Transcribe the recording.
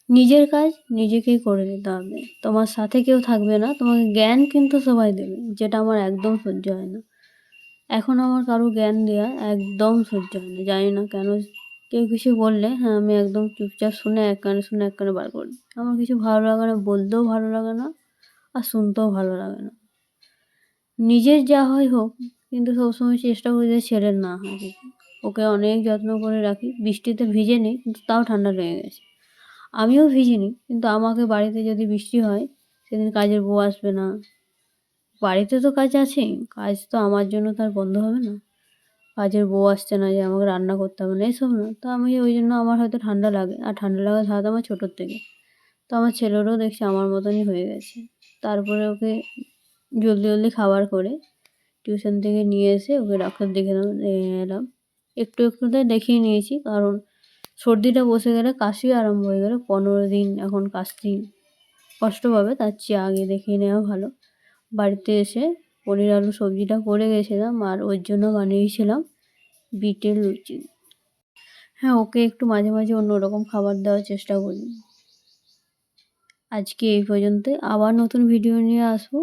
নিজের কাজ নিজেকেই করে নিতে হবে। তোমার সাথে কেউ থাকবে না, তোমাকে জ্ঞান কিন্তু সবাই দেবে, যেটা আমার একদম সহ্য হয় না। এখন আমার কারো জ্ঞান দেওয়া একদম সহ্য হয় না, জানি না কেন। কেউ কিছু বললে হ্যাঁ আমি একদম চুপচাপ শুনে এক কানে শুনে এক কানে বার করে দিই। আমার কিছু ভালো লাগে না, বলতেও ভালো লাগে না আর শুনতেও ভালো লাগে না। নিজের যা হয় হোক, কিন্তু সবসময় চেষ্টা করি যে ছেলের না হয় কিছু। ওকে অনেক যত্ন করে রাখি, বৃষ্টিতে ভিজেনি কিন্তু তাও ঠান্ডা লেগে গেছে। আমিও ভিজিনি, কিন্তু আমাকে বাড়িতে যদি বৃষ্টি হয় সেদিন কাজের বউ আসবে না। বাড়িতে তো কাজ আছেই, কাজ তো আমার জন্য তো আর বন্ধ হবে না। কাজের বউ আসছে না যে আমাকে রান্না করতে হবে না, এসব না। তো আমি ওই জন্য আমার হয়তো ঠান্ডা লাগে, আর ঠান্ডা লাগার ধাত আমার ছোটোর থেকে। তো আমার ছেলেরও দেখছি আমার মতনই হয়ে গেছে। তারপরে ওকে জলদি জলদি খাবার করে টিউশন থেকে নিয়ে এসে ওকে ডাক্তার এলাম। একটু একটুতে দেখিয়ে নিয়েছি, কারণ সর্দিটা বসে গেলে কাশি আরম্ভ হয়ে গেলে 15 দিন এখন কাশছি, কষ্ট পাবে। তার চেয়ে আগে দেখিয়ে নেওয়া ভালো। বাড়িতে এসে পনির আলু সবজিটা করে গেছিলাম, আর ওর জন্য বানিয়েছিলাম বিটের লুচি। হ্যাঁ, ওকে একটু মাঝে মাঝে অন্যরকম খাবার দেওয়ার চেষ্টা করি। আজকে এই পর্যন্তই, আবার নতুন ভিডিও নিয়ে আসবো।